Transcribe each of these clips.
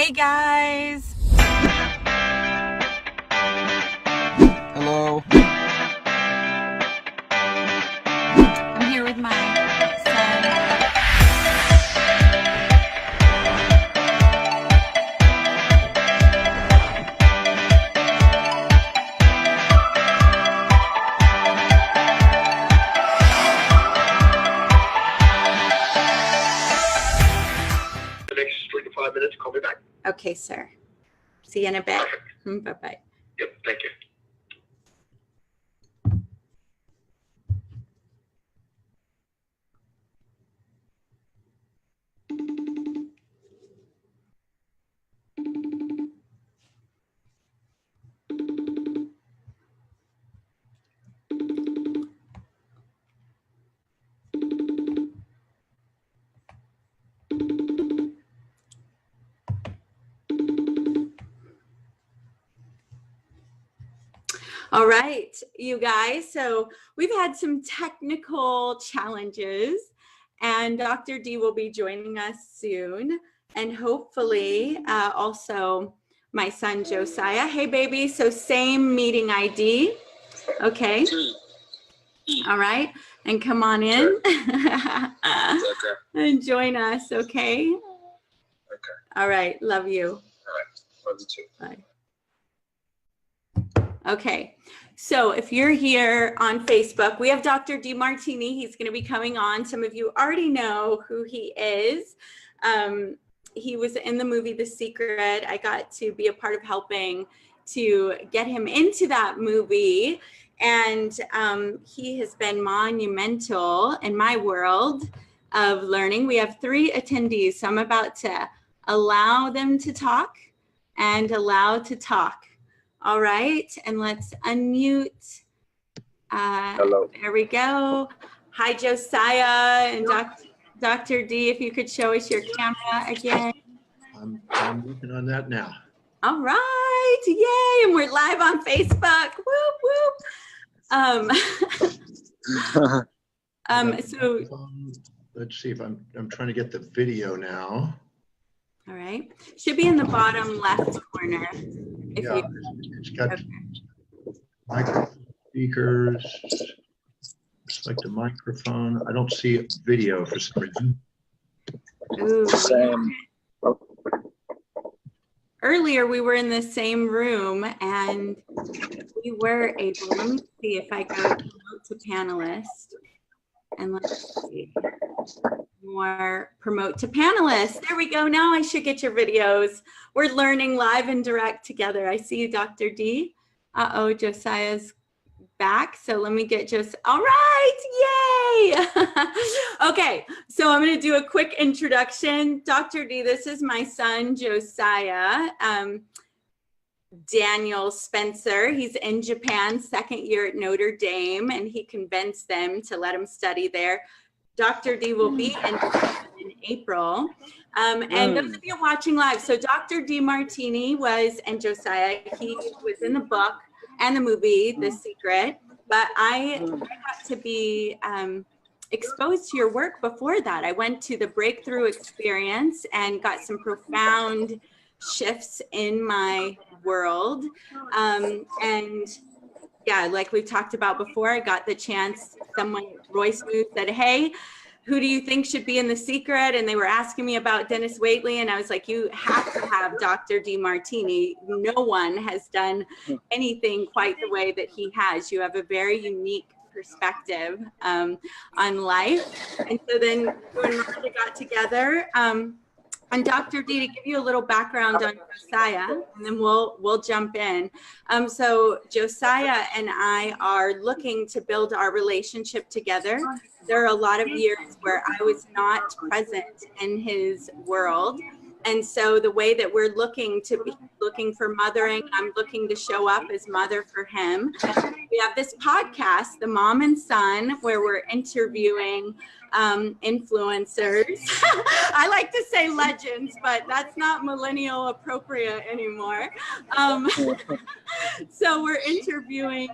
Hey guys. Hello. I'm here with my son. The next 3 to 5 minutes, call me back. Okay, sir. See you in a bit. Perfect. Bye-bye. Yep, thank you. All right, you guys. So we've had some technical challenges, and Dr. D will be joining us soon. And hopefully also my son Josiah. Hey, baby. So same meeting ID. Okay. All right. And come on in. Okay. And join us. Okay. Okay. All right. Love you. All right. Love you too. Bye. Okay, so if you're here on Facebook, we have Dr. Demartini. He's going to be coming on. Some of you already know who he is. He was in the movie The Secret. I got to be a part of helping to get him into that movie. And he has been monumental in my world of learning. We have 3 attendees, so I'm about to allow them to talk and allow to talk. All right, and let's unmute. Hello. There we go. Hi, Josiah and Dr. D, if you could show us your camera again. I'm working on that now. All right, yay, and we're live on Facebook. Whoop, whoop. So Let's see if I'm trying to get the video now. all right, should be in the bottom left corner. Yeah, it's got microphone speakers, select a microphone. I don't see video for some reason. Ooh. Same. Earlier, we were in the same room and we were able, let me see if I go promote to panelist, and let's see, more promote to panelist. There we go. Now I should get your videos. We're learning live and direct together. I see you, Dr. D. Uh-oh, Josiah's back. So let me get all right, yay. Okay, so I'm gonna do a quick introduction. Dr. D, this is my son, Josiah. Daniel Spencer. He's in Japan, 2nd year at Notre Dame, and he convinced them to let him study there. Dr. D will be in April. And those of you watching live, so Dr. Demartini and Josiah, he was in the book and the movie, The Secret, but I got to be exposed to your work before that. I went to the breakthrough experience and got some profound shifts in my world. And yeah, like we've talked about before, I got the chance, Roy Smooth said, hey, who do you think should be in The Secret? And they were asking me about Dennis Waitley. And I was like, you have to have Dr. Demartini. No one has done anything quite the way that he has. You have a very unique perspective on life. And so then you and Martha got together. And Dr. D, to give you a little background on Josiah, and then we'll jump in. So Josiah and I are looking to build our relationship together. There are a lot of years where I was not present in his world. And so the way that we're looking to looking for mothering. I'm looking to show up as mother for him. We have this podcast, The Mom and Son, where we're interviewing influencers. I like to say legends, but that's not millennial appropriate anymore. So we're interviewing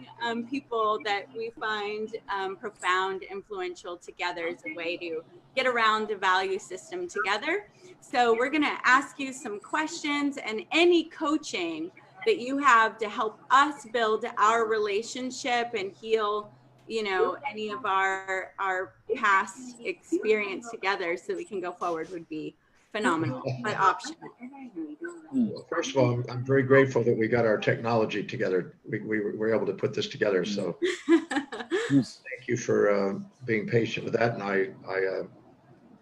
people that we find profound, influential together as a way to get around the value system together. So we're going to ask you some questions, and any coaching that you have to help us build our relationship and heal, you know, any of our past experience together so we can go forward would be phenomenal, but optional. Well, first of all, I'm very grateful that we got our technology together. We were able to put this together. So thank you for being patient with that. And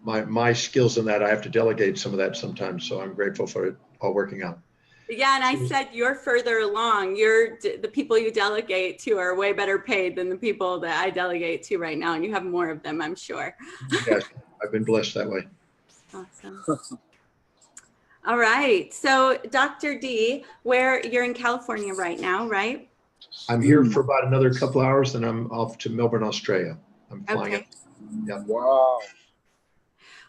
my skills in that, I have to delegate some of that sometimes. So I'm grateful for it all working out. Yeah, and I said you're further along. The people you delegate to are way better paid than the people that I delegate to right now, and you have more of them, I'm sure. Yes, I've been blessed that way. Awesome. All right. So Dr. D, you're in California right now, right? I'm here for about another couple hours, then I'm off to Melbourne, Australia. I'm flying Okay. Yeah. Wow.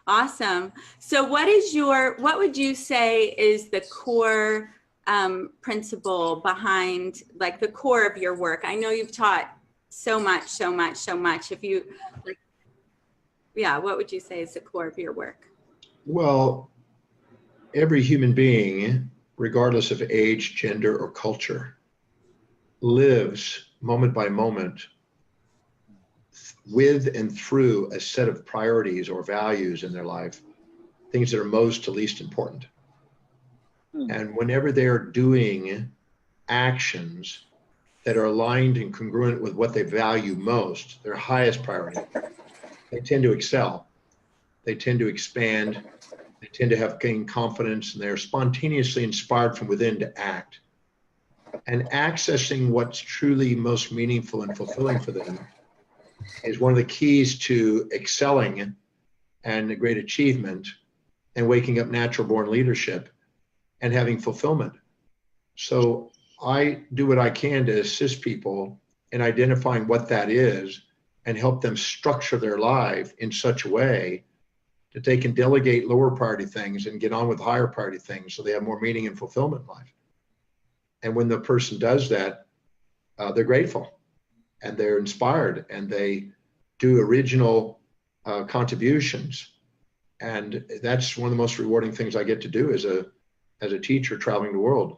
Awesome. So what would you say is the core principle behind, like, the core of your work? I know you've taught so much. If you, like, yeah, what would you say is the core of your work? Well, every human being, regardless of age, gender, or culture, lives moment by moment with and through a set of priorities or values in their life, things that are most to least important. And whenever they're doing actions that are aligned and congruent with what they value most, their highest priority, they tend to excel. They tend to expand. They tend to gain confidence, and they're spontaneously inspired from within to act. And accessing what's truly most meaningful and fulfilling for them is one of the keys to excelling and a great achievement and waking up natural born leadership and having fulfillment. So I do what I can to assist people in identifying what that is and help them structure their life in such a way that they can delegate lower priority things and get on with higher priority things so they have more meaning and fulfillment in life. And when the person does that, they're grateful and they're inspired and they do original contributions. And that's one of the most rewarding things I get to do as a teacher traveling the world.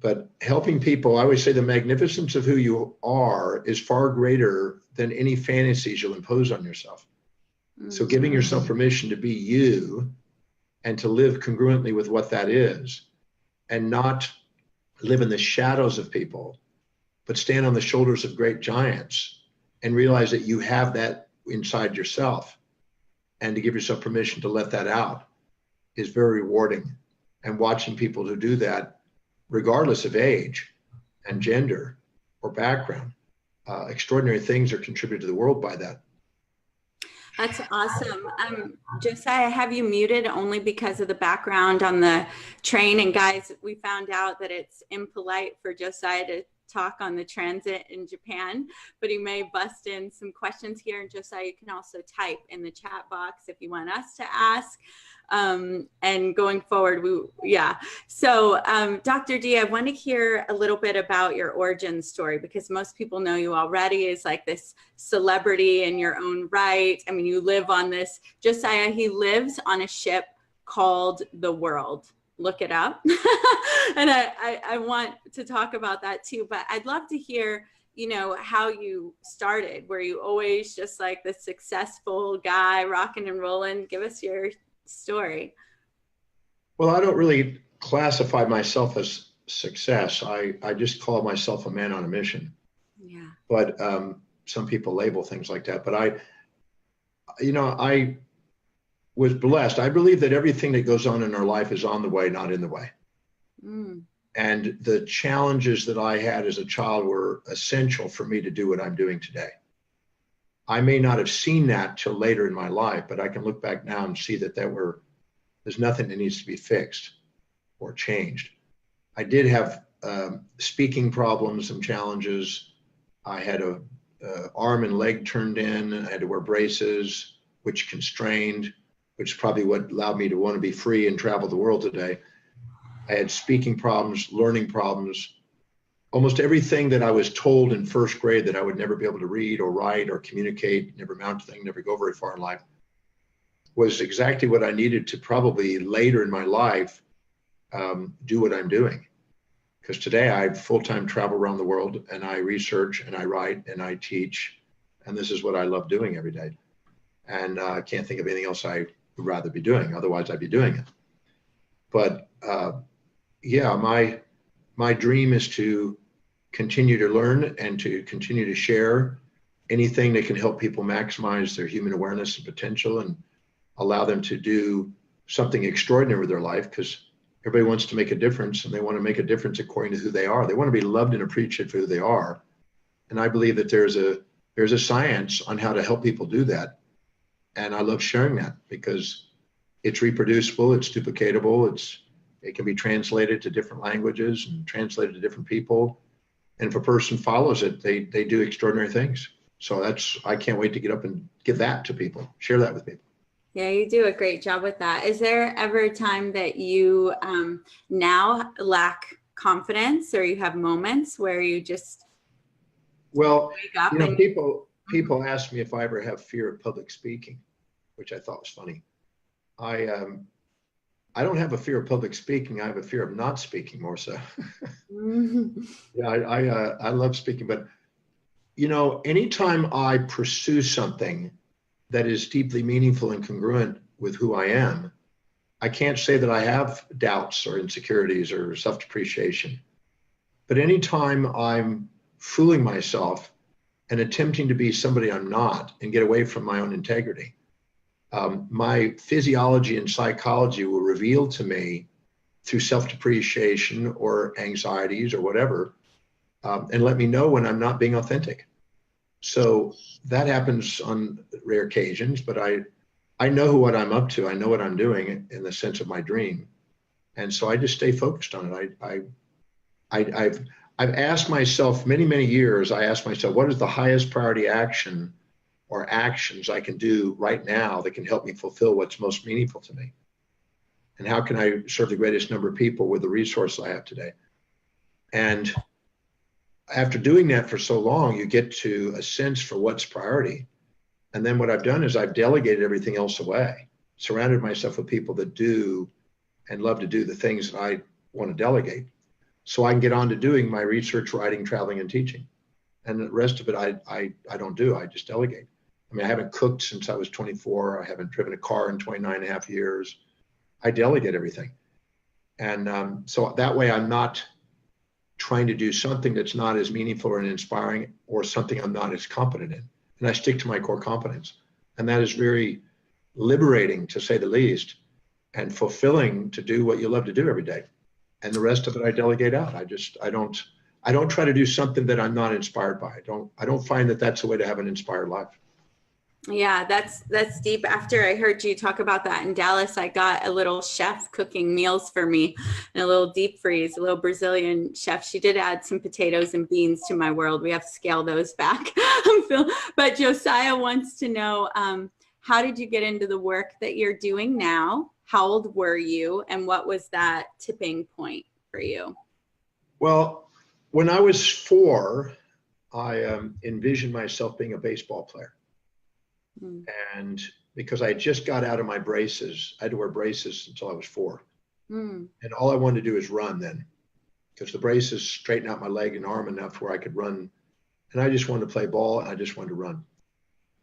But helping people, I always say the magnificence of who you are is far greater than any fantasies you'll impose on yourself. So giving yourself permission to be you and to live congruently with what that is and not live in the shadows of people, but stand on the shoulders of great giants and realize that you have that inside yourself, and to give yourself permission to let that out is very rewarding. And watching people who do that, regardless of age and gender or background, extraordinary things are contributed to the world by that. That's awesome. Josiah, I have you muted only because of the background on the train. And guys, we found out that it's impolite for Josiah to talk on the transit in Japan, but he may bust in some questions here. And Josiah, you can also type in the chat box if you want us to ask. And going forward, So Dr. D, I want to hear a little bit about your origin story, because most people know you already as like this celebrity in your own right. I mean, you live on this, Josiah, he lives on a ship called The World. Look it up. And I want to talk about that too, but I'd love to hear, how you started. Were you always just like the successful guy rocking and rolling? Give us your story. Well, I don't really classify myself as success. I just call myself a man on a mission. Yeah. But some people label things like that. But I was blessed. I believe that everything that goes on in our life is on the way, not in the way. And the challenges that I had as a child were essential for me to do what I'm doing today. I may not have seen that till later in my life, but I can look back now and see that there's nothing that needs to be fixed or changed. I did have speaking problems and challenges. I had a arm and leg turned in, and I had to wear braces, which constrained, which is probably what allowed me to want to be free and travel the world today. I had speaking problems, learning problems. Almost everything that I was told in first grade that I would never be able to read or write or communicate, never amount to anything, never go very far in life, was exactly what I needed to probably later in my life do what I'm doing. Because today I full-time travel around the world, and I research and I write and I teach, and this is what I love doing every day. And I can't think of anything else I would rather be doing. Otherwise, I'd be doing it. But yeah, my dream is to continue to learn and to continue to share anything that can help people maximize their human awareness and potential and allow them to do something extraordinary with their life, because everybody wants to make a difference, and they want to make a difference according to who they are. They want to be loved and appreciated for who they are. And I believe that there's a science on how to help people do that. And I love sharing that because it's reproducible, it's duplicatable, it can be translated to different languages and translated to different people. And if a person follows it, they do extraordinary things. So I can't wait to get up and give that to people, share that with people. Yeah, you do a great job with that. Is there ever a time that you now lack confidence, or you have moments where you just wake up? You know, people ask me if I ever have fear of public speaking, which I thought was funny. I don't have a fear of public speaking. I have a fear of not speaking more so. Yeah, I love speaking, but you know, anytime I pursue something that is deeply meaningful and congruent with who I am, I can't say that I have doubts or insecurities or self-depreciation. But anytime I'm fooling myself and attempting to be somebody I'm not and get away from my own integrity, my physiology and psychology will reveal to me through self-depreciation or anxieties or whatever, and let me know when I'm not being authentic. So that happens on rare occasions, but I know what I'm up to. I know what I'm doing in the sense of my dream. And so I just stay focused on it. I've asked myself many years, I asked myself, what is the highest priority action or actions I can do right now that can help me fulfill what's most meaningful to me? And how can I serve the greatest number of people with the resources I have today? And after doing that for so long, you get to a sense for what's priority. And then what I've done is I've delegated everything else away, surrounded myself with people that do and love to do the things that I want to delegate. So I can get on to doing my research, writing, traveling, and teaching. And the rest of it, I don't do, I just delegate. I mean, I haven't cooked since I was 24. I haven't driven a car in 29 and a half years. I delegate everything. And so that way I'm not trying to do something that's not as meaningful or inspiring, or something I'm not as competent in. And I stick to my core competence. And that is very liberating, to say the least, and fulfilling to do what you love to do every day. And the rest of it I delegate out. I don't try to do something that I'm not inspired by. I don't find that that's a way to have an inspired life. Yeah, that's deep. After I heard you talk about that in Dallas, I got a little chef cooking meals for me in a little deep freeze, a little Brazilian chef. She did add some potatoes and beans to my world. We have to scale those back. But Josiah wants to know, how did you get into the work that you're doing now? How old were you? And what was that tipping point for you? Well, when I was 4, I envisioned myself being a baseball player. And because I just got out of my braces, I had to wear braces until I was 4. And all I wanted to do is run then, because the braces straightened out my leg and arm enough where I could run. And I just wanted to play ball, and I just wanted to run.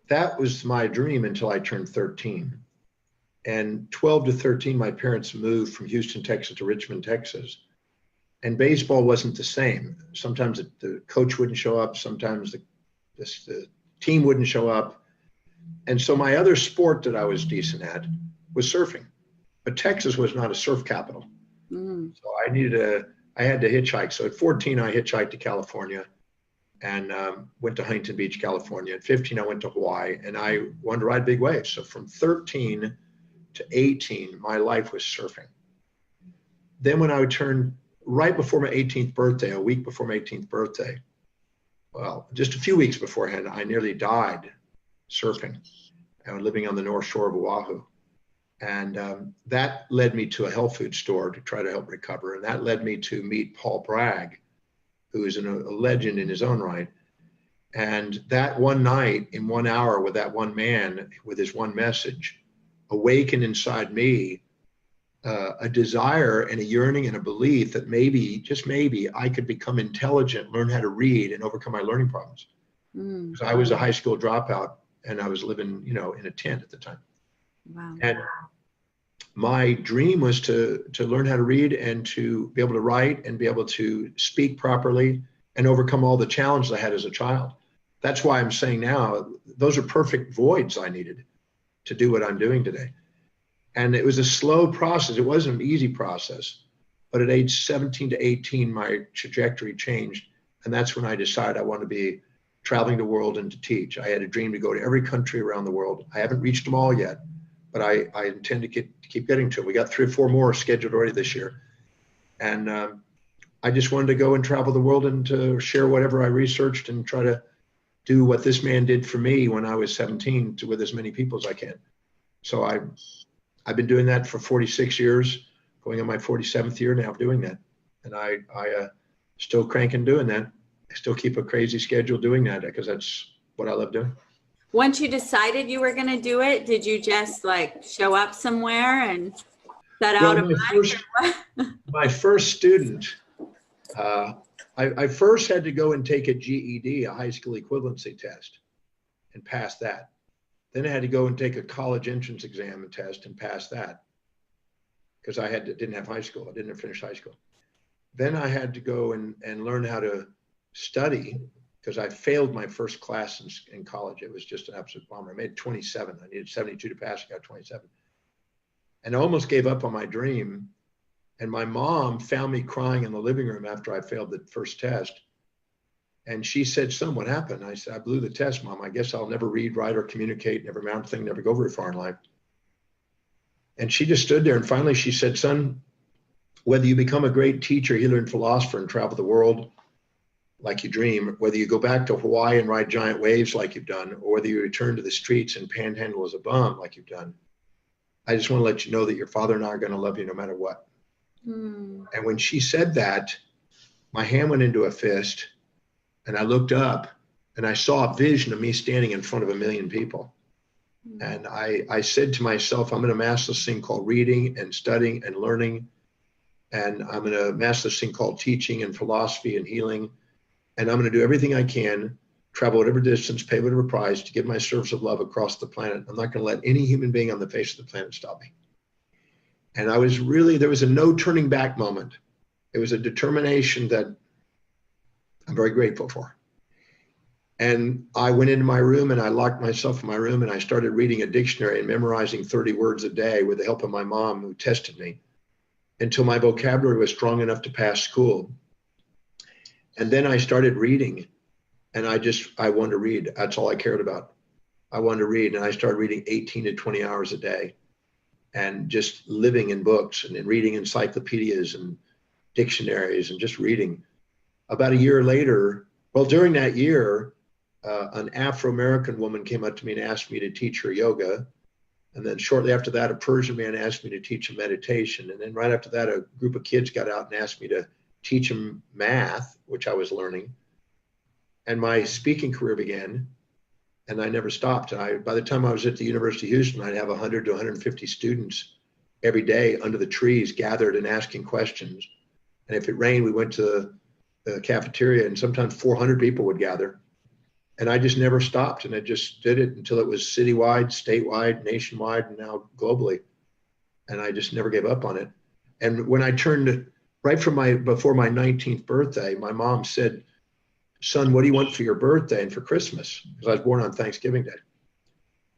That was my dream until I turned 13. And 12 to 13, my parents moved from Houston, Texas to Richmond, Texas. And baseball wasn't the same. Sometimes the coach wouldn't show up. Sometimes the team wouldn't show up. And so my other sport that I was decent at was surfing, but Texas was not a surf capital. So I had to hitchhike. So at 14, I hitchhiked to California and went to Huntington Beach, California. At 15, I went to Hawaii, and I wanted to ride big waves. So from 13 to 18, my life was surfing. Then when I would turn right before my 18th birthday, a week before my 18th birthday, well, just a few weeks beforehand, I nearly died surfing. I was living on the North Shore of Oahu. And that led me to a health food store to try to help recover. And that led me to meet Paul Bragg, who is a legend in his own right. And that one night, in 1 hour with that one man, with his one message, awakened inside me a desire and a yearning and a belief that maybe, just maybe, I could become intelligent, learn how to read, and overcome my learning problems. Because I was a high school dropout, and I was living, in a tent at the time. Wow. And my dream was to learn how to read and to be able to write and be able to speak properly and overcome all the challenges I had as a child. That's why I'm saying now, those are perfect voids I needed to do what I'm doing today. And it was a slow process. It wasn't an easy process, but at age 17 to 18, my trajectory changed. And that's when I decided I want to be traveling the world and to teach. I had a dream to go to every country around the world. I haven't reached them all yet, but I intend to keep getting to it. We got 3 or 4 more scheduled already this year. And I just wanted to go and travel the world and to share whatever I researched and try to do what this man did for me when I was 17 with as many people as I can. So I've been doing that for 46 years, going on my 47th year now of doing that. And I still cranking doing that. I still keep a crazy schedule doing that because that's what I love doing. Once you decided you were going to do it, did you just like show up somewhere and set out my first student, I first had to go and take a GED, a high school equivalency test, and pass that. Then I had to go and take a college entrance exam and test and pass that because I didn't have high school. I didn't finish high school. Then I had to go and learn how to study because I failed my first class in college. It was just an absolute bummer. I made 27. I needed 72 to pass. I got 27. And I almost gave up on my dream. And my mom found me crying in the living room after I failed the first test. And she said, "Son, what happened?" I said, "I blew the test, Mom. I guess I'll never read, write, or communicate, never amount to thing, never go very far in life." And she just stood there. And finally she said, "Son, whether you become a great teacher, healer, and philosopher and travel the world like you dream, whether you go back to Hawaii and ride giant waves like you've done, or whether you return to the streets and panhandle as a bum like you've done, I just want to let you know that your father and I are going to love you no matter what." And when she said that, my hand went into a fist and I looked up and I saw a vision of me standing in front of 1 million people. And I said to myself, I'm going to master this thing called reading and studying and learning. And I'm going to master this thing called teaching and philosophy and healing. And I'm going to do everything I can, travel whatever distance, pay whatever price to give my service of love across the planet. I'm not going to let any human being on the face of the planet stop me. And there was a no turning back moment. It was a determination that I'm very grateful for. And I went into my room and I locked myself in my room and I started reading a dictionary and memorizing 30 words a day with the help of my mom who tested me until my vocabulary was strong enough to pass school. And then I started reading and I wanted to read. That's all I cared about. I wanted to read and I started reading 18 to 20 hours a day and just living in books and reading encyclopedias and dictionaries and just reading. About a year later, during that year, an Afro-American woman came up to me and asked me to teach her yoga. And then shortly after that, a Persian man asked me to teach him meditation. And then right after that, a group of kids got out and asked me to teach them math, which I was learning. And my speaking career began, and I never stopped. And by the time I was at the University of Houston, I'd have 100 to 150 students every day under the trees gathered and asking questions. And if it rained, we went to the cafeteria and sometimes 400 people would gather. And I just never stopped. And I just did it until it was citywide, statewide, nationwide, and now globally. And I just never gave up on it. And when I turned before my 19th birthday, my mom said, "Son, what do you want for your birthday and for Christmas?" Because I was born on Thanksgiving Day.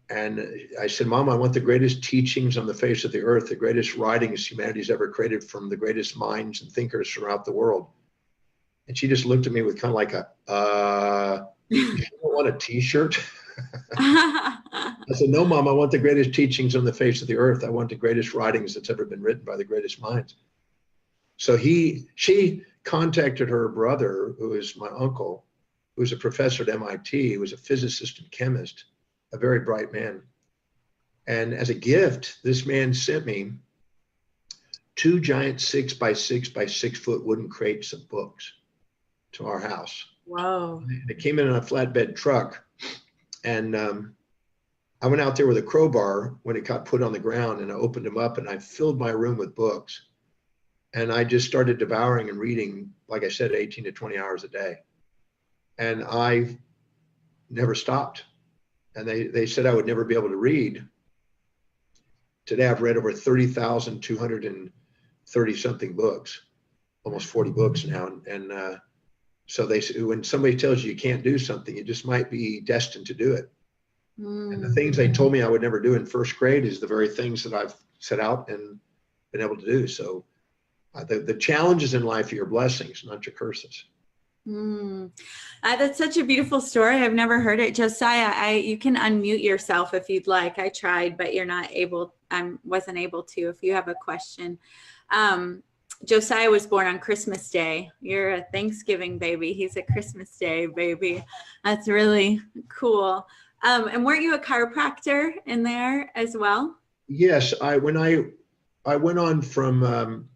And I said, "Mom, I want the greatest teachings on the face of the earth, the greatest writings humanity's ever created from the greatest minds and thinkers throughout the world." And she just looked at me with kind of like "You don't want a t-shirt?" I said, "No, Mom, I want the greatest teachings on the face of the earth. I want the greatest writings that's ever been written by the greatest minds." So she contacted her brother, who is my uncle, who was a professor at MIT, who was a physicist and chemist, a very bright man. And as a gift, this man sent me 2 giant 6 by 6 by 6 foot wooden crates of books to our house. Whoa. They came in on a flatbed truck, and I went out there with a crowbar when it got put on the ground, and I opened them up, and I filled my room with books. And I just started devouring and reading, like I said, 18 to 20 hours a day. And I never stopped. And they said I would never be able to read. Today, I've read over 30,230 something books, almost 40 books now. And so they say, when somebody tells you can't do something, you just might be destined to do it. And the things they told me I would never do in first grade is the very things that I've set out and been able to do. So the challenges in life are your blessings, not your curses. That's such a beautiful story. I've never heard it. Josiah, you can unmute yourself if you'd like. I tried, but you're not able. I wasn't able to. If you have a question. Josiah was born on Christmas Day. You're a Thanksgiving baby. He's a Christmas Day baby. That's really cool. And weren't you a chiropractor in there as well? Yes, when I went on from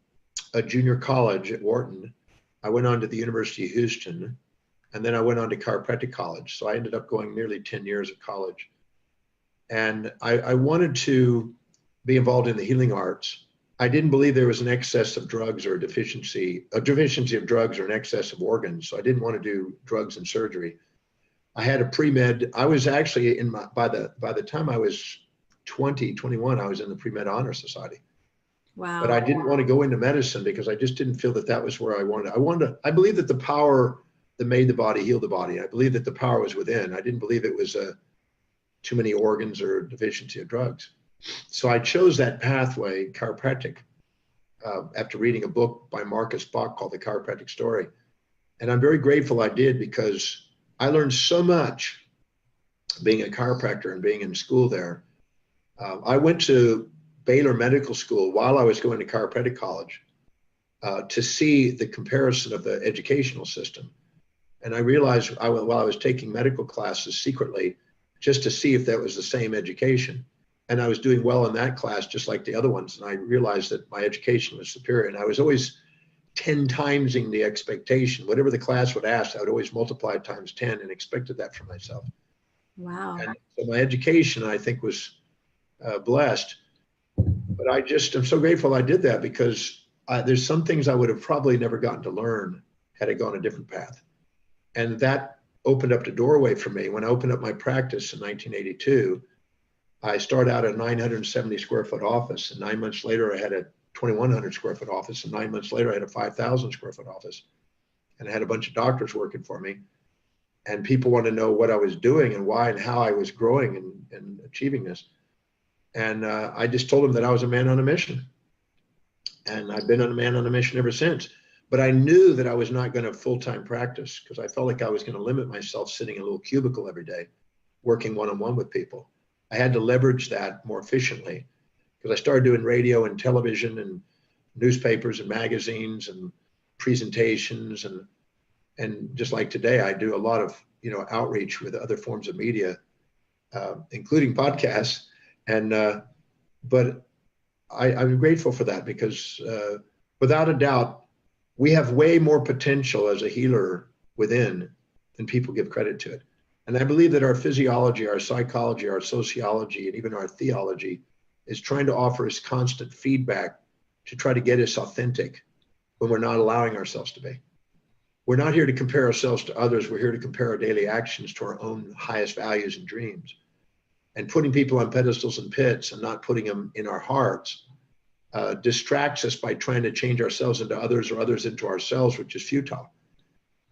a junior college at Wharton, I went on to the University of Houston, and then I went on to chiropractic college. So I ended up going nearly 10 years of college. And I wanted to be involved in the healing arts. I didn't believe there was an excess of drugs or a deficiency of drugs or an excess of organs. So I didn't want to do drugs and surgery. I had a pre-med. I was actually by the time I was 21, I was in the pre-med honor society. Wow. But I didn't want to go into medicine because I just didn't feel that was where I wanted. I believe that the power that made the body heal the body. I believe that the power was within. I didn't believe it was too many organs or deficiency of drugs. So I chose that pathway, chiropractic, after reading a book by Marcus Bach called The Chiropractic Story. And I'm very grateful I did, because I learned so much being a chiropractor and being in school there. I went to Baylor Medical School while I was going to chiropractic college to see the comparison of the educational system. And I realized while I was taking medical classes secretly, just to see if that was the same education. And I was doing well in that class, just like the other ones. And I realized that my education was superior. And I was always 10 timesing the expectation. Whatever the class would ask, I would always multiply it times 10 and expected that from myself. Wow. And so my education, I think, was blessed. But I'm so grateful I did that, because there's some things I would have probably never gotten to learn had I gone a different path. And that opened up the doorway for me. When I opened up my practice in 1982, I started out a 970 square foot office, and 9 months later I had a 2,100 square foot office, and 9 months later I had a 5,000 square foot office. And I had a bunch of doctors working for me, and people wanted to know what I was doing and why and how I was growing and achieving this. And I just told them that I was a man on a mission, and I've been a man on a mission ever since. But I knew that I was not going to full-time practice, because I felt like I was going to limit myself sitting in a little cubicle every day, working one-on-one with people. I had to leverage that more efficiently, because I started doing radio and television and newspapers and magazines and presentations, and just like today, I do a lot of outreach with other forms of media, including podcasts. And but I'm grateful for that, because without a doubt, we have way more potential as a healer within than people give credit to it. And I believe that our physiology, our psychology, our sociology, and even our theology is trying to offer us constant feedback to try to get us authentic when we're not allowing ourselves to be. We're not here to compare ourselves to others. We're here to compare our daily actions to our own highest values and dreams. And putting people on pedestals and pits and not putting them in our hearts distracts us by trying to change ourselves into others or others into ourselves, which is futile.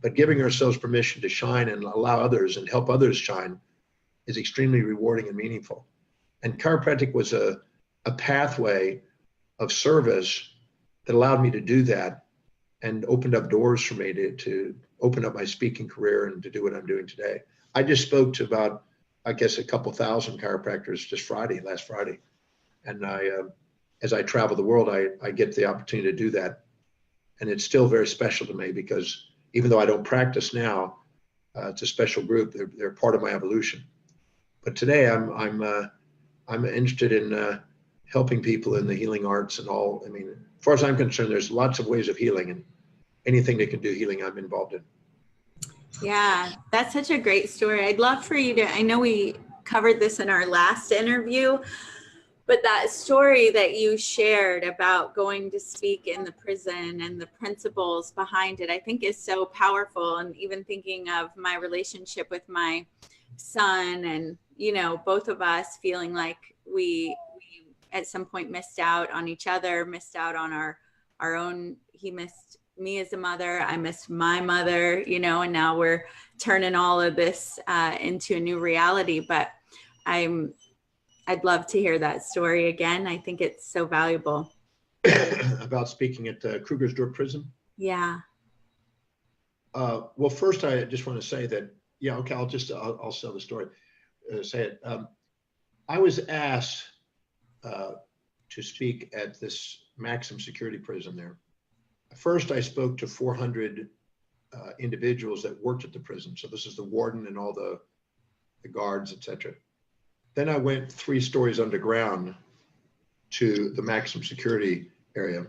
But giving ourselves permission to shine and allow others and help others shine is extremely rewarding and meaningful. And chiropractic was a pathway of service that allowed me to do that, and opened up doors for me to open up my speaking career and to do what I'm doing today. I just spoke to about, I guess, a couple thousand chiropractors just last Friday. And as I travel the world, I get the opportunity to do that And it's still very special to me because even though I don't practice now, it's a special group. They're part of my evolution. But today I'm interested in helping people in the healing arts and all. I mean, as far as I'm concerned, there's lots of ways of healing, and anything that can do healing, I'm involved in. Yeah, that's such a great story. I'd love for you to, I know we covered this in our last interview, but that story that you shared about going to speak in the prison and the principles behind it, I think is so powerful. And even thinking of my relationship with my son and, you know, both of us feeling like we at some point missed out on each other, missed out on our own, he missed me as a mother, I missed my mother, you know, and now we're turning all of this into a new reality. But I'd love to hear that story again. I think it's so valuable. About speaking at Krugersdorp prison? Yeah. Well, first, I just want to say that, yeah, okay, I'll sell the story, say it. I was asked to speak at this maximum security prison there. First, I spoke to 400 individuals that worked at the prison. So this is the warden and all the guards, etc. Then I went 3 stories underground to the maximum security area.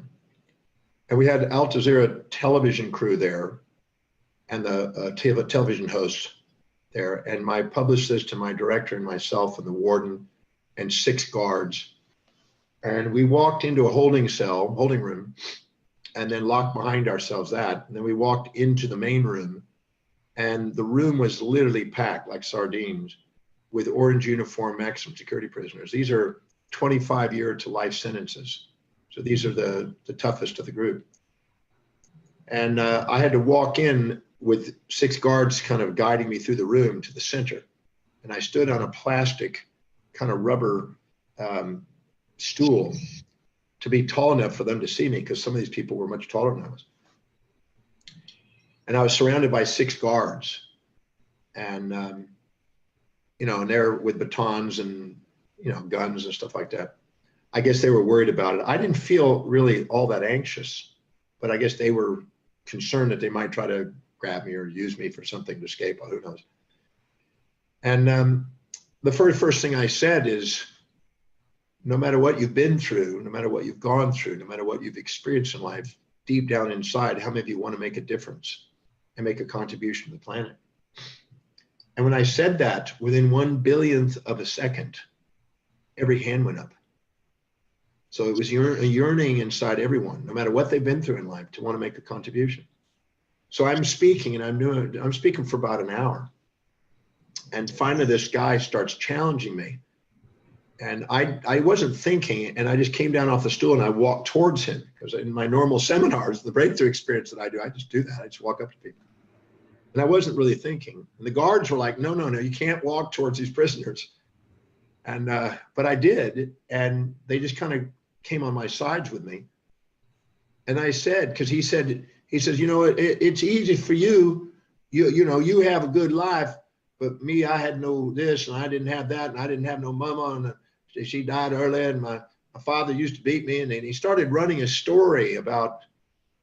And we had Al Jazeera television crew there and the television hosts there. And my publicist and my director and myself and the warden and 6 guards. And we walked into a holding room, and then locked behind ourselves that. And then we walked into the main room, and the room was literally packed like sardines with orange uniform maximum security prisoners. These are 25-year to life sentences. So these are the toughest of the group. And I had to walk in with 6 guards kind of guiding me through the room to the center. And I stood on a plastic kind of rubber stool to be tall enough for them to see me, because some of these people were much taller than I was. And I was surrounded by 6 guards, and you know, and they're with batons and, you know, guns and stuff like that. I guess they were worried about it. I didn't feel really all that anxious, but I guess they were concerned that they might try to grab me or use me for something to escape, or who knows. And the very first thing I said is, no matter what you've been through, no matter what you've gone through, no matter what you've experienced in life, deep down inside, how many of you want to make a difference and make a contribution to the planet? And when I said that, within 1/1000th of a second, every hand went up. So it was a yearning inside everyone, no matter what they've been through in life, to want to make a contribution. So I'm speaking, and I'm speaking for about an hour. And finally, this guy starts challenging me. And I wasn't thinking, and I just came down off the stool and I walked towards him, because in my normal seminars, the breakthrough experience that I do, I just do that. I just walk up to people. And I wasn't really thinking. And the guards were like, no, you can't walk towards these prisoners. And but I did, and they just kind of came on my sides with me. And I said, because he says, you know, it's easy for you. You know, you have a good life, but me, I had no this, and I didn't have that, and I didn't have no mama, and she died early, and my father used to beat me. And he started running a story about,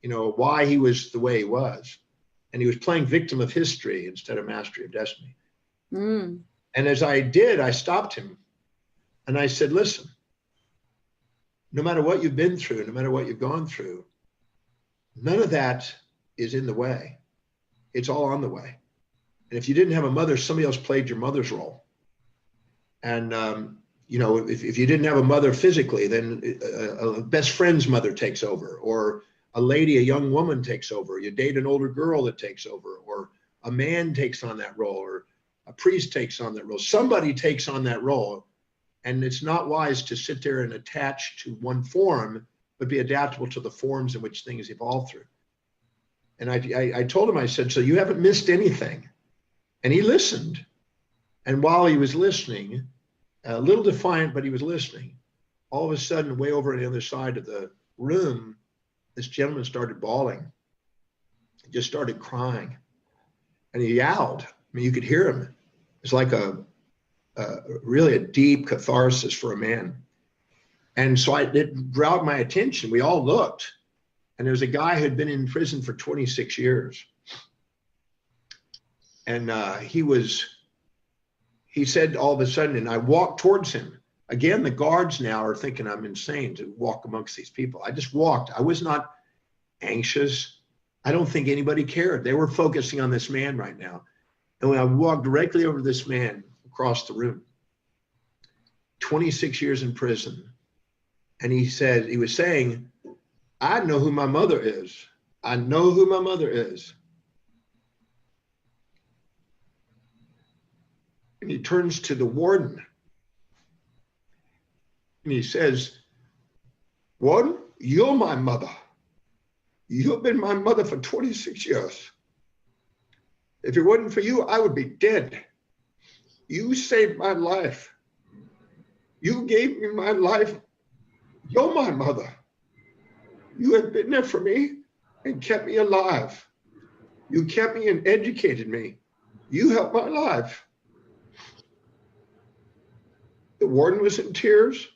you know, why he was the way he was. And he was playing victim of history instead of mastery of destiny. And as I did, I stopped him. And I said, listen, no matter what you've been through, no matter what you've gone through, none of that is in the way. It's all on the way. And if you didn't have a mother, somebody else played your mother's role. And, you know, if you didn't have a mother physically, then a best friend's mother takes over, or a lady, a young woman takes over. You date an older girl that takes over, or a man takes on that role, or a priest takes on that role. Somebody takes on that role. And it's not wise to sit there and attach to one form, but be adaptable to the forms in which things evolve through. And I told him, I said, so you haven't missed anything. And he listened. And while he was listening, a little defiant, but he was listening, all of a sudden, way over on the other side of the room, this gentleman started bawling. He just started crying. And he yowled. I mean, you could hear him. It's like really a deep catharsis for a man. And so it brought my attention. We all looked. And there was a guy who had been in prison for 26 years. And he said all of a sudden, and I walked towards him. Again, the guards now are thinking I'm insane to walk amongst these people. I just walked. I was not anxious. I don't think anybody cared. They were focusing on this man right now. And when I walked directly over to this man across the room, 26 years in prison. And he was saying, I know who my mother is. I know who my mother is. And he turns to the warden and he says, Warden, you're my mother. You've been my mother for 26 years. If it wasn't for you, I would be dead. You saved my life. You gave me my life. You're my mother. You have been there for me and kept me alive. You kept me and educated me. You helped my life. The warden was in tears.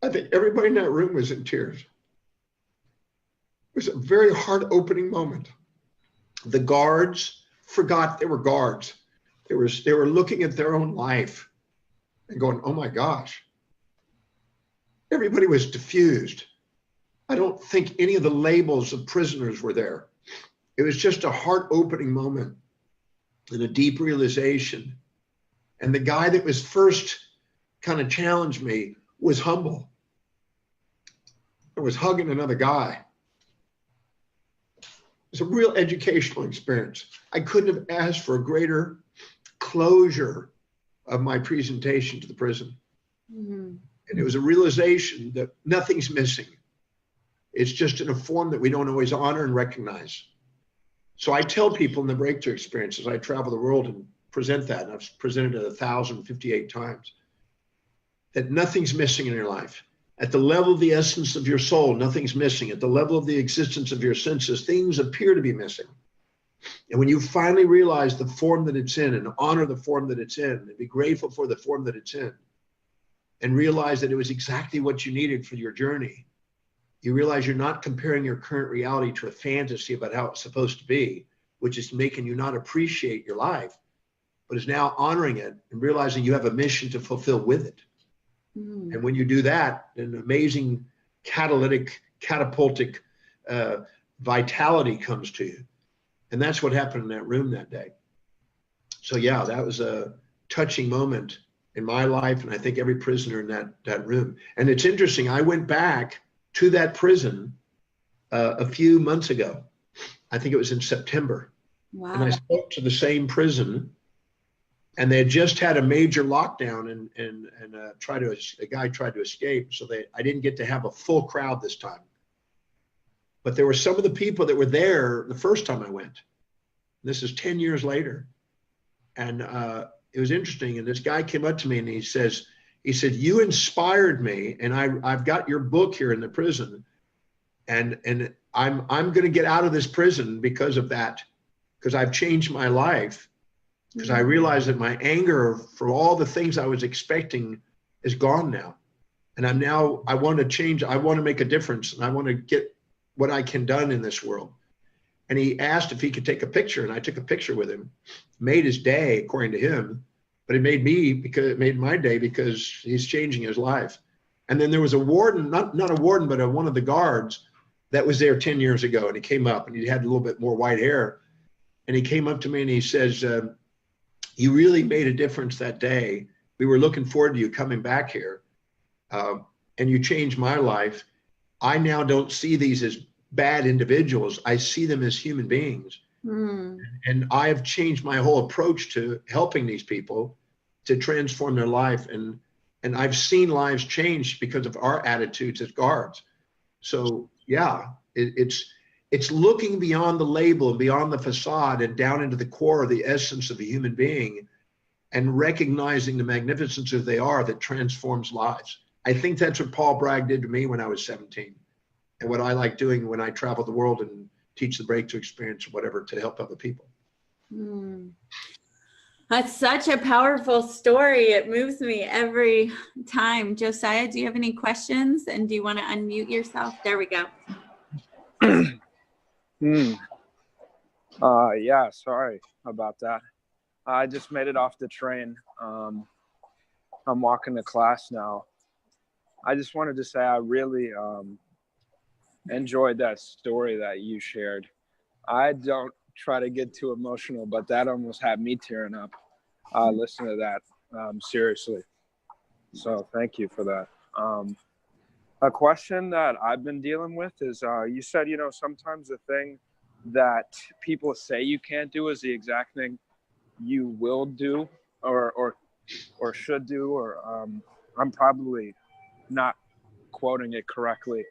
I think everybody in that room was in tears. It was a very heart-opening moment. The guards forgot they were guards. They were looking at their own life and going, oh my gosh. Everybody was diffused. I don't think any of the labels of prisoners were there. It was just a heart-opening moment and a deep realization. And the guy that was first kind of challenged me was humble. I was hugging another guy. It was a real educational experience. I couldn't have asked for a greater closure of my presentation to the prison. Mm-hmm. And it was a realization that nothing's missing. It's just in a form that we don't always honor and recognize. So I tell people in the breakthrough experience as I travel the world and present that, and I've presented it 1,058 times, that nothing's missing in your life. At the level of the essence of your soul, nothing's missing. At the level of the existence of your senses, things appear to be missing. And when you finally realize the form that it's in and honor the form that it's in and be grateful for the form that it's in and realize that it was exactly what you needed for your journey, you realize you're not comparing your current reality to a fantasy about how it's supposed to be, which is making you not appreciate your life, but is now honoring it and realizing you have a mission to fulfill with it. Mm. And when you do that, an amazing catapultic vitality comes to you. And that's what happened in that room that day. So yeah, that was a touching moment in my life, and I think every prisoner in that room. And it's interesting, I went back to that prison a few months ago. I think it was in September. Wow. And I spoke to the same prison, and they had just had a major lockdown, and a guy tried to escape. So I didn't get to have a full crowd this time. But there were some of the people that were there the first time I went. This is 10 years later. And it was interesting. And this guy came up to me and he said, you inspired me. And I've got your book here in the prison. And I'm going to get out of this prison because of that, because I've changed my life. Because I realized that my anger for all the things I was expecting is gone now. And I want to change. I want to make a difference. And I want to get what I can done in this world. And he asked if he could take a picture, and I took a picture with him. Made his day, according to him, but it made my day because he's changing his life. And then there was a warden, not a warden, but one of the guards that was there 10 years ago, and he came up, and he had a little bit more white hair, and he came up to me and he says, "You really made a difference that day. We were looking forward to you coming back here, and you changed my life. I now don't see these as bad individuals. I see them as human beings. And I have changed my whole approach to helping these people to transform their life. And I've seen lives change because of our attitudes as guards." So yeah, it's looking beyond the label, beyond the facade, and down into the core of the essence of a human being and recognizing the magnificence of who they are that transforms lives. I think that's what Paul Bragg did to me when I was 17. And what I like doing when I travel the world and teach the breakthrough experience or whatever to help other people. That's such a powerful story. It moves me every time. Josiah, do you have any questions? And do you want to unmute yourself? There we go. Yeah, sorry about that. I just made it off the train. I'm walking to class now. I just wanted to say I really enjoyed that story that you shared. I don't try to get too emotional, but that almost had me tearing up. Listen to that seriously. So thank you for that. A question that I've been dealing with is you said, sometimes the thing that people say you can't do is the exact thing you will do or should do, or I'm probably not quoting it correctly.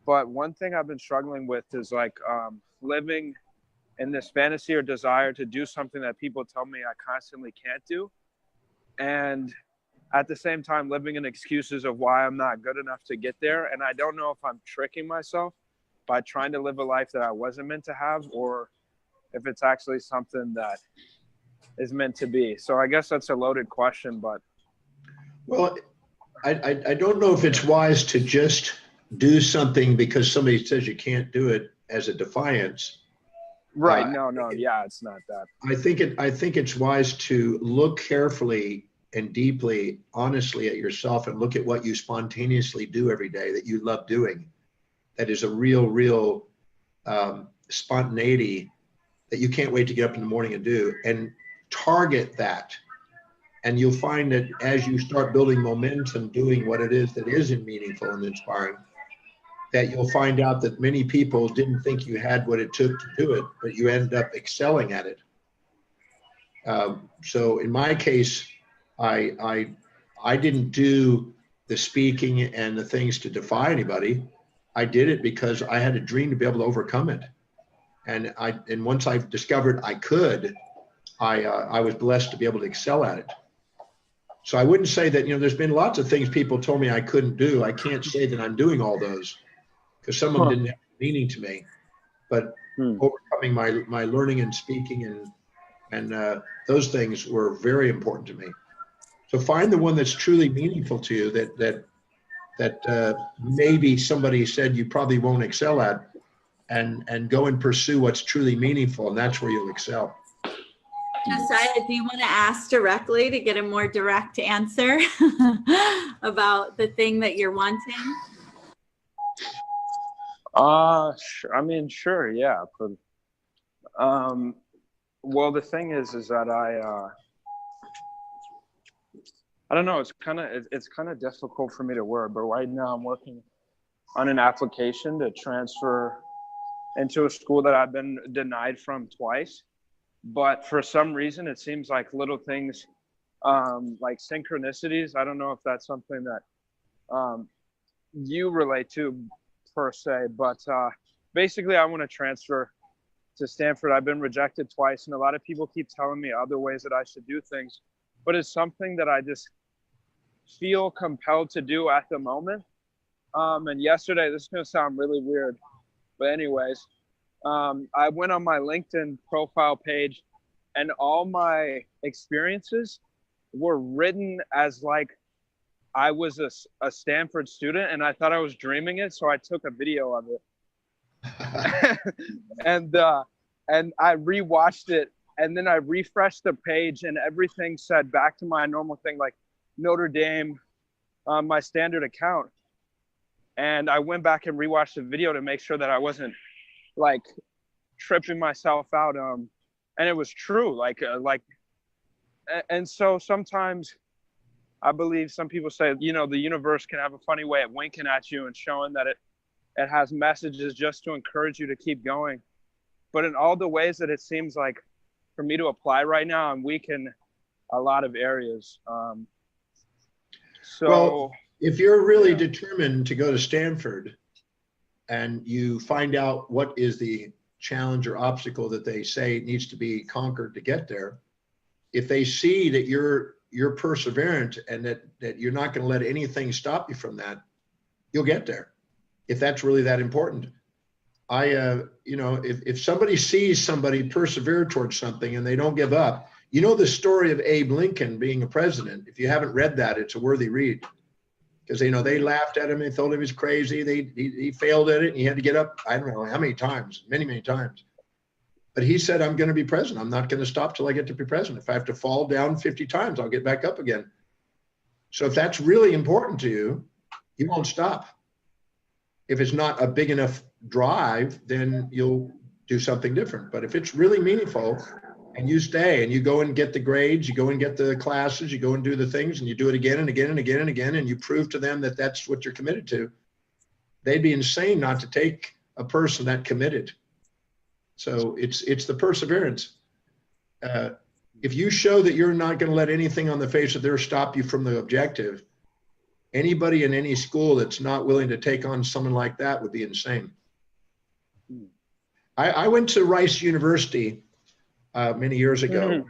But one thing I've been struggling with is like living in this fantasy or desire to do something that people tell me I constantly can't do. And at the same time, living in excuses of why I'm not good enough to get there. And I don't know if I'm tricking myself by trying to live a life that I wasn't meant to have, or if it's actually something that is meant to be. So I guess that's a loaded question, but. Well, I don't know if it's wise to just do something because somebody says you can't do it as a defiance. Right. Yeah, it's not that. I think it's wise to look carefully and deeply, honestly at yourself and look at what you spontaneously do every day that you love doing. That is a real spontaneity that you can't wait to get up in the morning and do, and target that. And you'll find that as you start building momentum doing what it is that isn't meaningful and inspiring, that you'll find out that many people didn't think you had what it took to do it, but you end up excelling at it. So in my case, I didn't do the speaking and the things to defy anybody. I did it because I had a dream to be able to overcome it. And once I discovered I could, I was blessed to be able to excel at it. So I wouldn't say that, there's been lots of things people told me I couldn't do. I can't say that I'm doing all those because some of them didn't have meaning to me. But overcoming my learning and speaking and those things were very important to me. So find the one that's truly meaningful to you that maybe somebody said you probably won't excel at, and go and pursue what's truly meaningful, and that's where you'll excel. Josiah, do you want to ask directly to get a more direct answer about the thing that you're wanting? Sure. I mean, sure, yeah. But, well, the thing is that I don't know. It's kind of difficult for me to word, but right now I'm working on an application to transfer into a school that I've been denied from twice. But for some reason, it seems like little things, like synchronicities. I don't know if that's something that you relate to per se, but basically I want to transfer to Stanford. I've been rejected twice, and a lot of people keep telling me other ways that I should do things, but it's something that I just feel compelled to do at the moment. And yesterday, this is going to sound really weird, but anyways, I went on my LinkedIn profile page, and all my experiences were written as like I was a Stanford student, and I thought I was dreaming it, so I took a video of it. and I rewatched it, and then I refreshed the page, and everything said back to my normal thing, like Notre Dame, my standard account. And I went back and rewatched the video to make sure that I wasn't like tripping myself out. And it was true. And so sometimes I believe some people say, the universe can have a funny way of winking at you and showing that it has messages just to encourage you to keep going. But in all the ways that it seems like for me to apply right now, I'm weak in a lot of areas. Well, if you're really determined to go to Stanford and you find out what is the challenge or obstacle that they say needs to be conquered to get there, if they see that you're perseverant and that you're not going to let anything stop you from that, you'll get there. If that's really that important. If somebody sees somebody persevere towards something and they don't give up, the story of Abe Lincoln being a president. If you haven't read that, it's a worthy read. because they laughed at him. They told him he was crazy. He failed at it, and he had to get up. I don't know how many times, many times. But he said, I'm going to be president. I'm not going to stop till I get to be president. If I have to fall down 50 times, I'll get back up again. So if that's really important to you, you won't stop. If it's not a big enough drive, then you'll do something different. But if it's really meaningful and you stay and you go and get the grades, you go and get the classes, you go and do the things, and you do it again and again and again and again, and you prove to them that that's what you're committed to, they'd be insane not to take a person that committed. So it's the perseverance. If you show that you're not going to let anything on the face of the earth stop you from the objective, anybody in any school that's not willing to take on someone like that would be insane. I went to Rice University many years ago,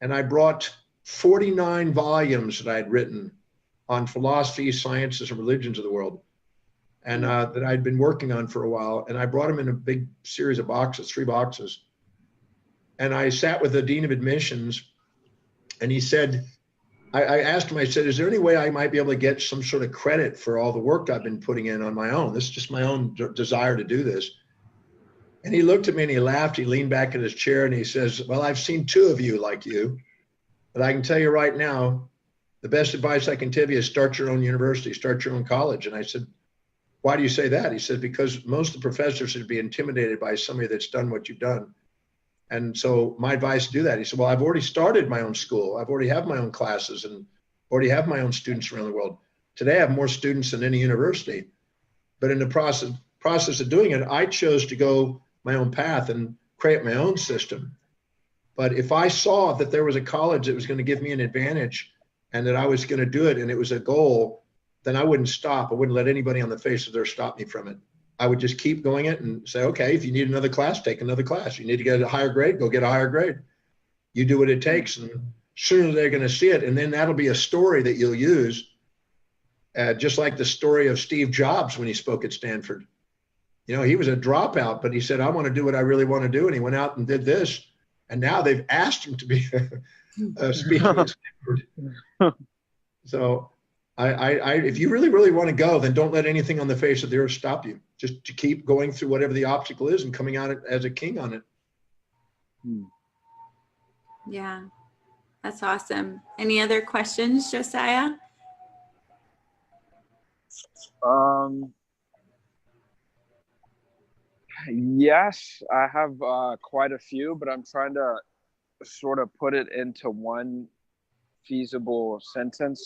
and I brought 49 volumes that I had written on philosophy, sciences, and religions of the world, and that I'd been working on for a while. And I brought them in a big series of boxes, 3 boxes. And I sat with the dean of admissions, and he said, I asked him, I said, is there any way I might be able to get some sort of credit for all the work I've been putting in on my own? This is just my own desire to do this. And he looked at me and he laughed. He leaned back in his chair and he says, well, I've seen 2 of you like you, but I can tell you right now, the best advice I can give you is start your own university, start your own college. And I said, why do you say that? He said, because most of the professors would be intimidated by somebody that's done what you've done. And so my advice to do that, he said, well, I've already started my own school. I've already have my own classes and already have my own students around the world. Today I have more students than any university. But in the process of doing it, I chose to go my own path and create my own system. But if I saw that there was a college that was going to give me an advantage and that I was going to do it and it was a goal, then I wouldn't stop. I wouldn't let anybody on the face of the earth stop me from it. I would just keep going it and say, okay, if you need another class, take another class. You need to get a higher grade, go get a higher grade. You do what it takes, and sooner they're going to see it. And then that'll be a story that you'll use, just like the story of Steve Jobs when he spoke at Stanford. He was a dropout, but he said, I want to do what I really want to do. And he went out and did this. And now they've asked him to be a speaker at Stanford. So if you really, really want to go, then don't let anything on the face of the earth stop you. Just to keep going through whatever the obstacle is and coming out as a king on it. Yeah, that's awesome. Any other questions, Josiah? Yes, I have quite a few, but I'm trying to sort of put it into one feasible sentence.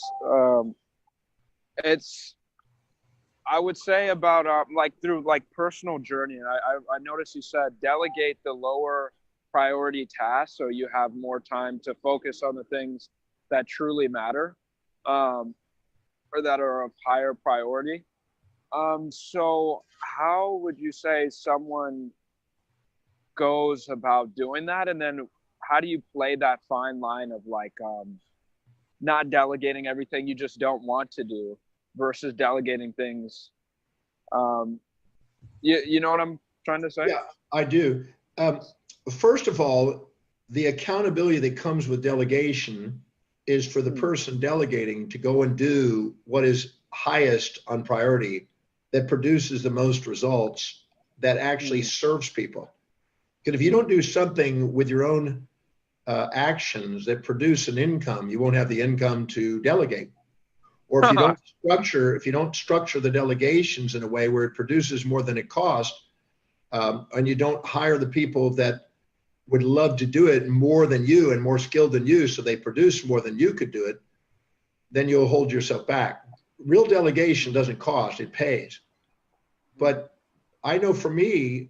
I would say about through personal journey. And I noticed you said delegate the lower priority tasks so you have more time to focus on the things that truly matter, or that are of higher priority. So how would you say someone goes about doing that? And then how do you play that fine line of not delegating everything you just don't want to do versus delegating things? You know what I'm trying to say? Yeah, I do. First of all, the accountability that comes with delegation is for the person delegating to go and do what is highest on priority, that produces the most results, that actually serves people. Because if you don't do something with your own actions that produce an income, you won't have the income to delegate. Or if you don't structure the delegations in a way where it produces more than it costs, and you don't hire the people that would love to do it more than you and more skilled than you, so they produce more than you could do it, then you'll hold yourself back. Real delegation doesn't cost, it pays. But I know for me,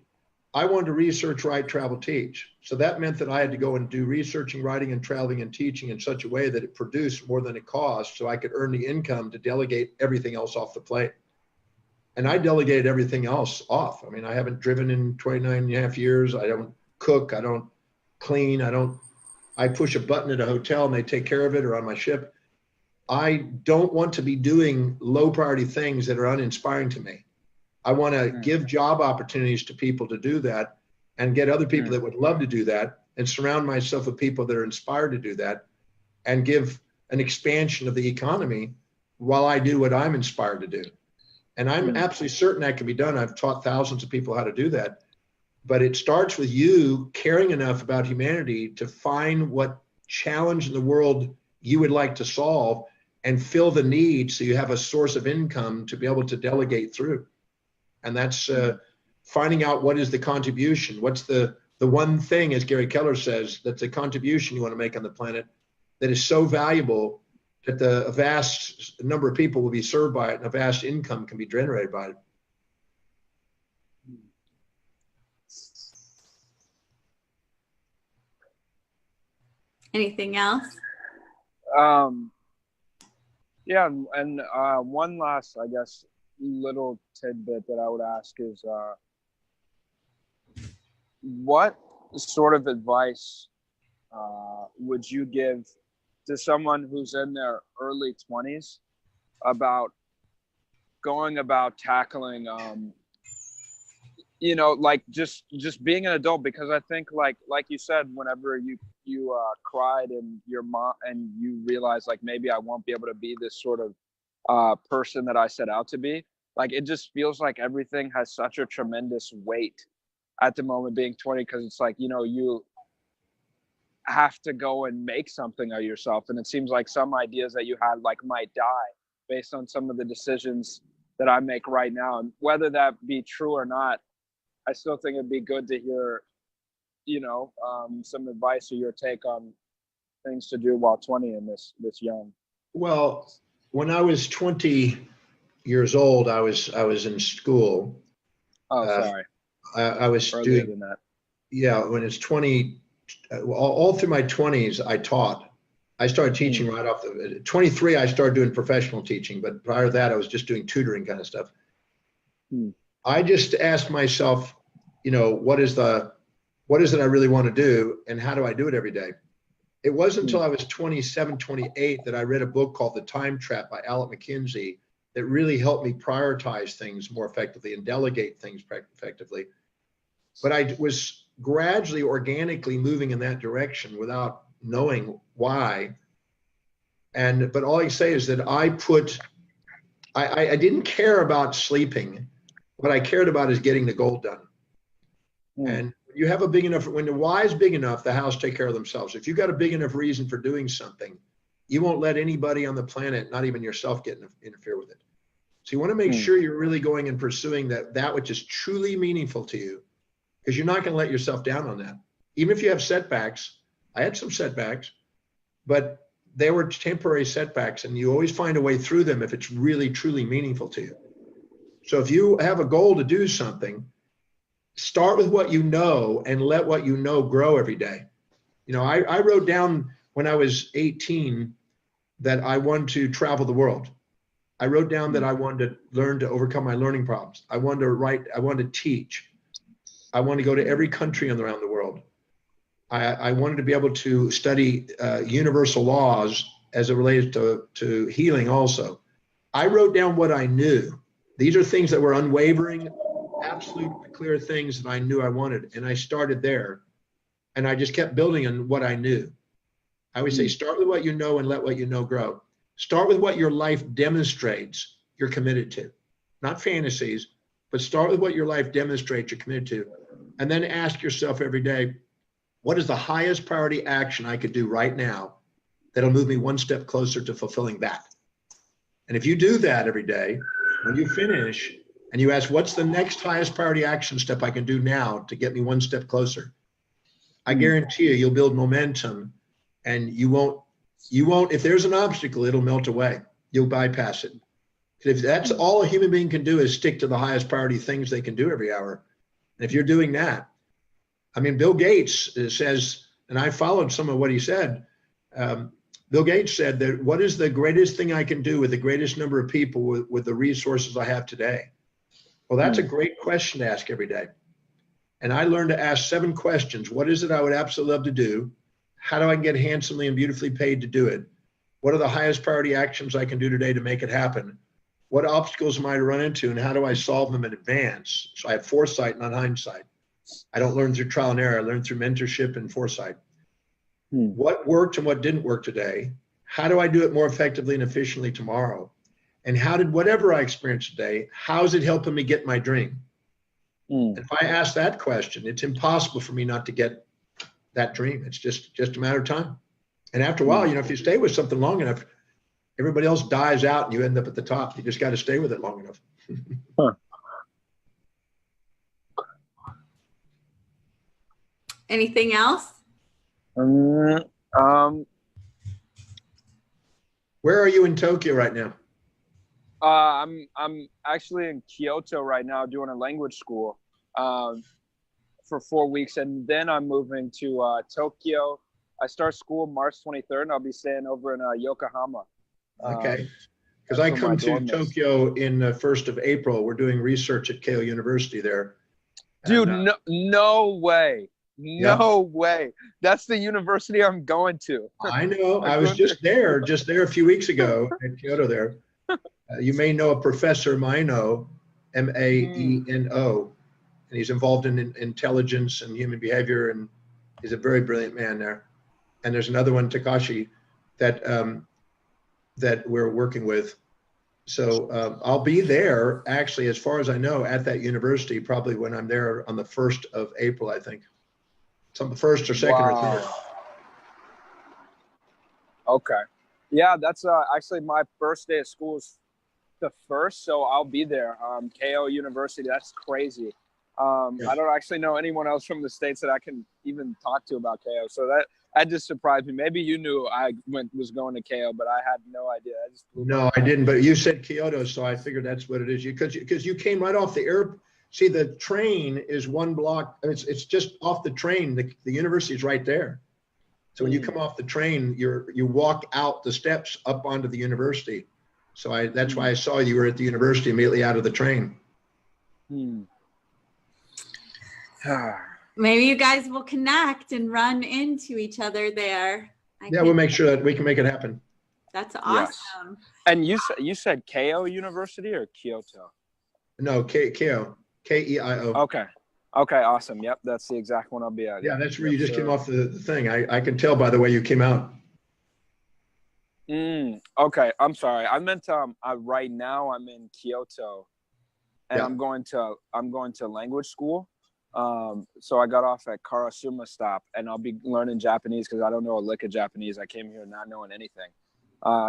I wanted to research, write, travel, teach. So that meant that I had to go and do researching, writing, and traveling and teaching in such a way that it produced more than it cost, so I could earn the income to delegate everything else off the plate. And I delegated everything else off. I mean, I haven't driven in 29 and a half years. I don't cook. I don't clean. I push a button at a hotel and they take care of it, or on my ship. I don't want to be doing low priority things that are uninspiring to me. I want to give job opportunities to people to do that, and get other people that would love to do that, and surround myself with people that are inspired to do that, and give an expansion of the economy while I do what I'm inspired to do. And I'm absolutely certain that can be done. I've taught thousands of people how to do that. But it starts with you caring enough about humanity to find what challenge in the world you would like to solve and fill the need so you have a source of income to be able to delegate through. And that's finding out what is the contribution. What's the one thing, as Gary Keller says, that's a contribution you want to make on the planet that is so valuable that a vast number of people will be served by it and a vast income can be generated by it. Anything else? Yeah, and one last, I guess, little tidbit that I would ask is, what sort of advice would you give to someone who's in their early 20s about going about tackling, you know, like just being an adult? Because I think, like you said, whenever you cried and your mom and you realize, like, maybe I won't be able to be this sort of person that I set out to be, like, it just feels like everything has such a tremendous weight at the moment being 20, because it's like, you know, you have to go and make something of yourself, and it seems like some ideas that you had, like, might die based on some of the decisions that I make right now. And whether that be true or not, I still think it'd be good to hear, you know, some advice or your take on things to do while 20 and this young. Well, when I was 20 years old, I was in school. Oh, sorry. I was earlier doing than that. Yeah, when it's 20, all through my 20s, I taught. I started teaching right off the 23. I started doing professional teaching, but prior to that, I was just doing tutoring kind of stuff. I just asked myself, you know, what is it I really want to do, and how do I do it every day? It wasn't until I was 27, 28 that I read a book called The Time Trap by Alec McKinsey that really helped me prioritize things more effectively and delegate things effectively. But I was gradually, organically moving in that direction without knowing why. But all I say is that I didn't care about sleeping. What I cared about is getting the goal done. And you have when the why is big enough, the house take care of themselves. If you've got a big enough reason for doing something, you won't let anybody on the planet, not even yourself, interfere with it. So you want to make sure you're really going and pursuing that which is truly meaningful to you, because you're not going to let yourself down on that. Even if you have setbacks. I had some setbacks, but they were temporary setbacks, and you always find a way through them if it's really, truly meaningful to you. So if you have a goal to do something, start with what you know and let what you know grow every day. You know, I wrote down when I was 18 that I wanted to travel the world. I wrote down that I wanted to learn to overcome my learning problems. I wanted to write, I wanted to teach. I wanted to go to every country around the world. I wanted to be able to study universal laws as it related to healing also. I wrote down what I knew. These are things that were unwavering, absolute clear things that I knew I wanted. And I started there, and I just kept building on what I knew. I would say, start with what you know and let what you know grow. Start with what your life demonstrates you're committed to. Not fantasies, but start with what your life demonstrates you're committed to. And then ask yourself every day, what is the highest priority action I could do right now that'll move me one step closer to fulfilling that? And if you do that every day, when you finish and you ask, what's the next highest priority action step I can do now to get me one step closer? I guarantee you'll build momentum, and you won't, if there's an obstacle, it'll melt away. You'll bypass it. If that's all a human being can do is stick to the highest priority things they can do every hour. And if you're doing that, I mean, Bill Gates says, and I followed some of what he said. Bill Gates said that what is the greatest thing I can do with the greatest number of people with the resources I have today? Well, that's a great question to ask every day. And I learned to ask 7 questions. What is it I would absolutely love to do? How do I get handsomely and beautifully paid to do it? What are the highest priority actions I can do today to make it happen? What obstacles am I to run into, and how do I solve them in advance? So I have foresight, not hindsight. I don't learn through trial and error. I learn through mentorship and foresight. What worked and what didn't work today? How do I do it more effectively and efficiently tomorrow? And how did whatever I experienced today, how is it helping me get my dream? And if I ask that question, it's impossible for me not to get that dream. It's just a matter of time. And after a while, you know, if you stay with something long enough, everybody else dies out and you end up at the top. You just got to stay with it long enough. Huh. Anything else? Where are you in Tokyo right now? I'm actually in Kyoto right now doing a language school for 4 weeks, and then I'm moving to Tokyo. I start school March 23rd, and I'll be staying over in Yokohama. Okay. Because I come to Tokyo in the 1st of April. We're doing research at Keio University there. Dude, And, no way. No way. That's the university I'm going to. I know. I was just there a few weeks ago at Kyoto there. You may know a Professor Maeno, M-A-E-N-O, and he's involved in intelligence and human behavior, and he's a very brilliant man there. And there's another one, Takashi, that that we're working with. So I'll be there, actually, as far as I know, at that university, probably when I'm there on the 1st of April, I think. Some 1st or 2nd or 3rd. Okay. Yeah, that's actually my first day of school is the 1st, so I'll be there. Keio University, that's crazy. I don't actually know anyone else from the States that I can even talk to about Keio, so that just surprised me. Maybe you knew I was going to Keio, but I had no idea. No, I didn't, but you said Kyoto, so I figured that's what it is. Because you came right off the airport. See, the train is 1 block. It's just off the train. The university is right there. So when you come off the train, you walk out the steps up onto the university. So that's why I saw you were at the university immediately out of the train. Maybe you guys will connect and run into each other there. We'll make sure that we can make it happen. That's awesome. Yes. And you said Keio University or Kyoto? No, Keio, K-E-I-O. Okay, awesome. Yep, that's the exact one I'll be at. Yeah, that's where you just came off the thing. I can tell by the way you came out. Okay, I'm sorry. I meant right now I'm in Kyoto, and I'm going to language school. So I got off at Karasuma stop, and I'll be learning Japanese because I don't know a lick of Japanese. I came here not knowing anything.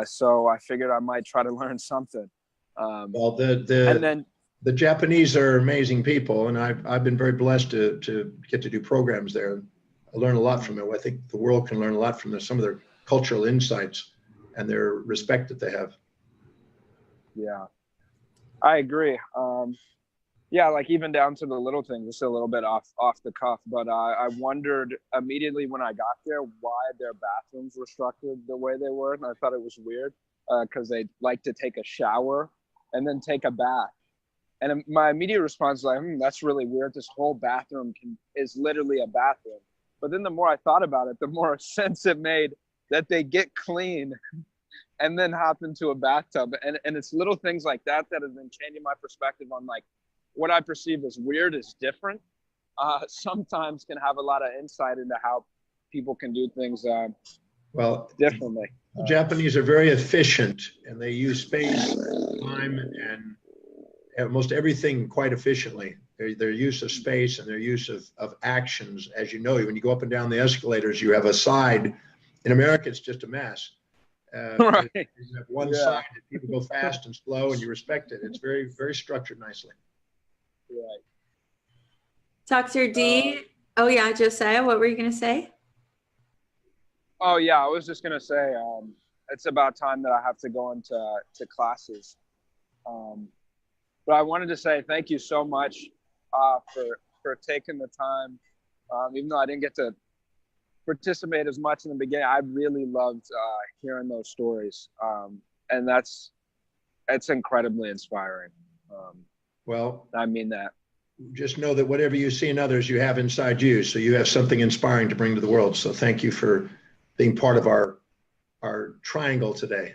So I figured I might try to learn something. Well, the Japanese are amazing people, and I've been very blessed to get to do programs there. I learn a lot from them. I think the world can learn a lot from some of their cultural insights and their respect that they have. Yeah, I agree. Yeah, like even down to the little things, just a little bit off the cuff, but I wondered immediately when I got there why their bathrooms were structured the way they were, and I thought it was weird because they like to take a shower and then take a bath. And my immediate response was like, that's really weird. This whole bathroom is literally a bathroom. But then the more I thought about it, the more sense it made that they get clean and then hop into a bathtub. And it's little things like that that have been changing my perspective on like what I perceive as weird is different. Sometimes can have a lot of insight into how people can do things differently. The Japanese are very efficient, and they use space, time, and almost everything quite efficiently. Their use of space and their use of actions, as you know, when you go up and down the escalators, you have a side. In America, it's just a mess. Right. You have one side that people go fast and slow, and you respect it. It's very, very structured nicely. Right. Dr. D, oh yeah, Josiah, what were you going to say? Oh yeah, I was just going to say it's about time that I have to go into classes. But I wanted to say thank you so much for taking the time. Even though I didn't get to participate as much in the beginning, I really loved hearing those stories. And it's incredibly inspiring. Well, I mean that. Just know that whatever you see in others, you have inside you. So you have something inspiring to bring to the world. So thank you for being part of our triangle today.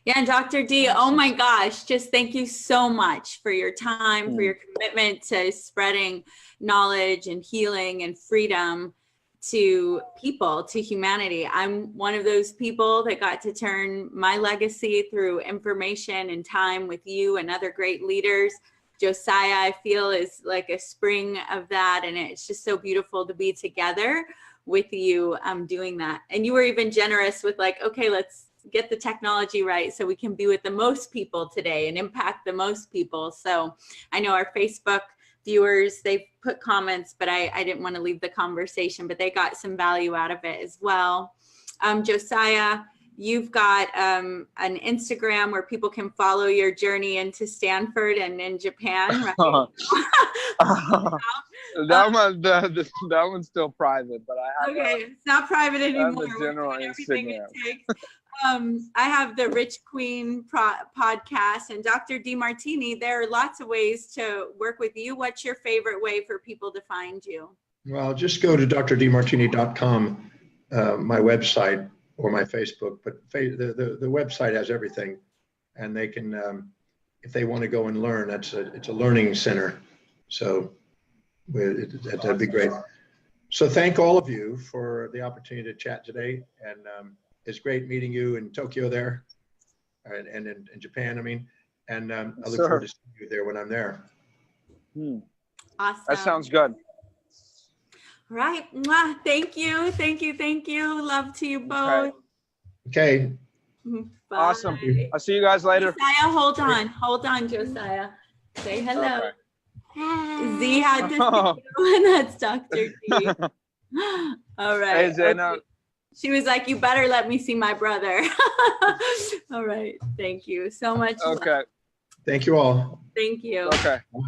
Yeah, and Dr. D, oh my gosh, just thank you so much for your time, for your commitment to spreading knowledge and healing and freedom to people, to humanity. I'm one of those people that got to turn my legacy through information and time with you and other great leaders. Josiah, I feel, is like a spring of that. And it's just so beautiful to be together with you doing that. And you were even generous with like, okay, let's get the technology right so we can be with the most people today and impact the most people. So I know our Facebook viewers, they've put comments, but I didn't want to leave the conversation, but they got some value out of it as well. Josiah, you've got an Instagram where people can follow your journey into Stanford and in Japan, right? That one's still private, but I have okay, it's not private anymore. the general Instagram. I have the Rich Queen podcast, and Dr. Demartini. There are lots of ways to work with you. What's your favorite way for people to find you? Well, just go to drdemartini.com, my website, or my Facebook. But the website has everything, and they can, if they want to go and learn, it's a learning center. So that'd be great. So thank all of you for the opportunity to chat today, and it's great meeting you in Tokyo there, and in Japan, I mean, and I look forward to seeing you there when I'm there. Awesome. That sounds good. Right. Thank you. Thank you. Thank you. Love to you both. Okay. Bye. Awesome. I'll see you guys later. Josiah, hold on. Hold on, Josiah. Say hello. Okay. Z had to see you, and that's Dr. D. All right. Hey, Zena. Okay. She was like, you better let me see my brother. All right. Thank you so much. Okay. Thank you all. Thank you. Okay. All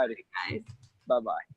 right. Guys. Bye-bye.